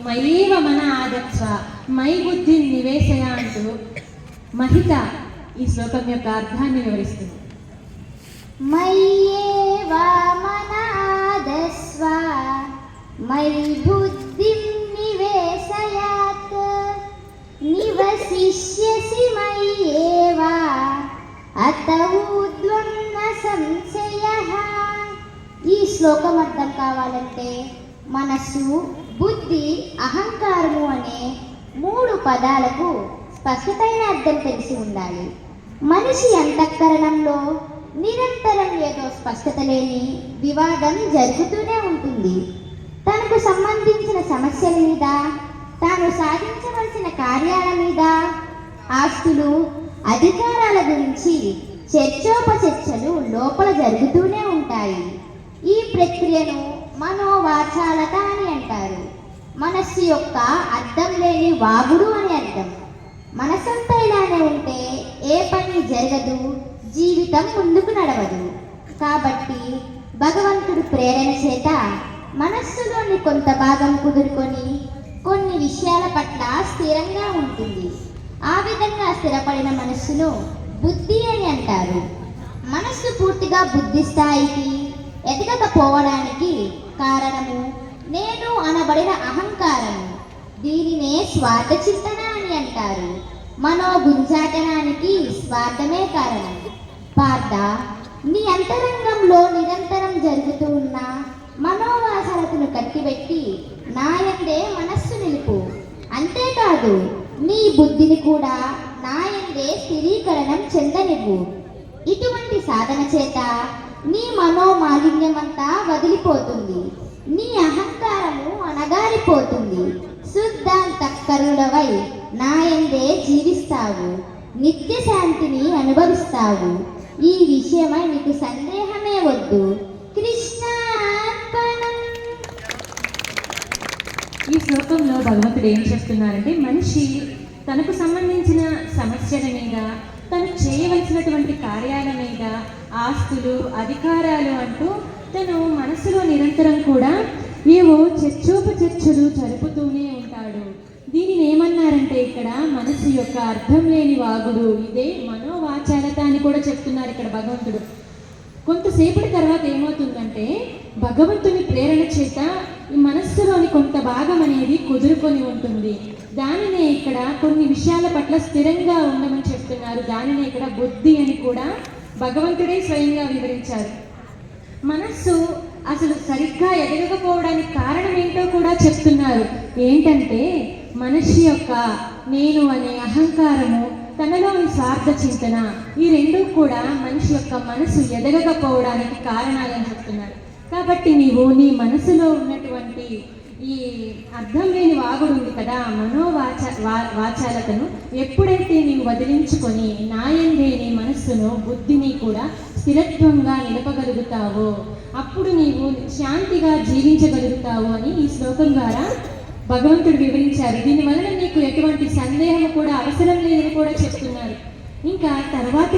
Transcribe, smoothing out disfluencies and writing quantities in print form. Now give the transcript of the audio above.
మయేవ మన ఆదత్వ మై బుద్ధి నివేశయ అంటూ మహిత ఈ శ్లోకం యొక్క అర్థాన్ని వివరిస్తుంది. మయ్యేవ మనాదస్వ మై బుద్ధిం నివేశయాత్ నివసిష్యసి మయ్యేవ అత ఊర్ధ్వం న సంశయః. ఈ శ్లోకం అర్థం కావాలంటే మనస్సు, బుద్ధి, అహంకారము అనే 3 పదాలకు స్పష్టమైన అర్థం తెలిసి ఉండాలి. మనిషి అంతఃకరణంలో నిరంతరం ఏదో స్పష్టత లేని వివాదం జరుగుతూనే ఉంటుంది. తనకు సంబంధించిన సమస్యల మీద, తాను సాధించవలసిన కార్యాల మీద, ఆస్తులు, అధికారాల గురించి చర్చోపచర్చలు లోపల జరుగుతూనే ఉంటాయి. ఈ ప్రక్రియను మనోవాచాలత అని అంటారు. మనస్సు యొక్క అర్థం లేని వాగుడు అని అర్థం. మనసంతా ఇలానే ఉంటే ఏ పని జరగదు, జీవితం ముందుకు నడవదు. కాబట్టి భగవంతుడు ప్రేరణ చేత మనస్సులోని కొంత భాగం కుదురుకొని కొన్ని విషయాల పట్ల స్థిరంగా ఉంటుంది. ఆ విధంగా స్థిరపడిన మనస్సును బుద్ధి అని అంటారు. మనస్సు పూర్తిగా బుద్ధి స్థాయికి ఎదగకపోవడానికి కారణము నేను అనబడిన అహంకారము. దీనినే స్వార్థ చింతన అని అంటారు. మనోగుంజాటనానికి స్వార్థమే కారణం. పార్థ, నీ అంతరంగంలో నిరంతరం జరుగుతూ ఉన్న మనోవాసనలను కట్టిబెట్టి నాయందే మనస్సు నిలుపు. అంతేకాదు నీ బుద్ధిని కూడా నాయందే స్థిరీకరణం చెందనివ్వు. ఇటువంటి సాధన చేత నీ మనోమాలిన్యమంతా వదిలిపోతుంది. నీ అహంకారము అణగారిపోతుంది. శుద్ధాంతఃకరుడవై నాయందే జీవిస్తావు. నిత్య శాంతిని అనుభవిస్తావు. ఈ విషయమై నీకు సందేహమే వద్దు. కృష్ణార్పణం. ఈ శ్లోకంలో భగవంతుడు ఏం చెప్తున్నారంటే, మనిషి తనకు సంబంధించిన సమస్యల మీద, తను చేయవలసినటువంటి కార్యాల మీద, ఆస్తులు, అధికారాలు అంటూ తను మనసులో నిరంతరం కూడా ఏవో చర్చోపచర్చలు జరుపుతూనే ఉంటాడు. దీనిని ఏమన్నారంటే ఇక్కడ మనసు యొక్క అర్థం లేని వాగుడు, ఇదే మనోవాచాలత అని కూడా చెప్తున్నారు ఇక్కడ భగవంతుడు. కొంతసేపటి తర్వాత ఏమవుతుందంటే భగవంతుని ప్రేరణ చేత ఈ మనస్సులోని కొంత భాగం అనేది కుదురుకొని ఉంటుంది. దానినే ఇక్కడ కొన్ని విషయాల పట్ల స్థిరంగా ఉండమని చెప్తున్నారు. దానినే ఇక్కడ బుద్ధి అని కూడా భగవంతుడే స్వయంగా వివరించారు. మనస్సు అసలు సరిగ్గా ఎదగకపోవడానికి కారణం ఏంటో కూడా చెప్తున్నారు. ఏంటంటే మనిషి యొక్క నేను అనే అహంకారము, తనలోని స్వార్థ చింతన, ఈ 2 కూడా మనిషి యొక్క మనసు ఎదగకపోవడానికి కారణాలని చెప్తున్నారు. కాబట్టి నీవు నీ మనసులో ఉన్నటువంటి ఈ అర్థం లేని వాగుడు ఉంది కదా, వాచాలతను ఎప్పుడైతే నీవు వదిలించుకొని నాయందే నీ మనస్సును, బుద్ధిని కూడా స్థిరత్వంగా నిలపగలుగుతావో అప్పుడు నీవు శాంతిగా జీవించగలుగుతావు అని ఈ శ్లోకం ద్వారా భగవంతుడు వివరించారు. దీనివల్ల నీకు ఎటువంటి సందేహం కూడా అవసరం లేదని కూడా చెప్తున్నారు. ఇంకా తర్వాత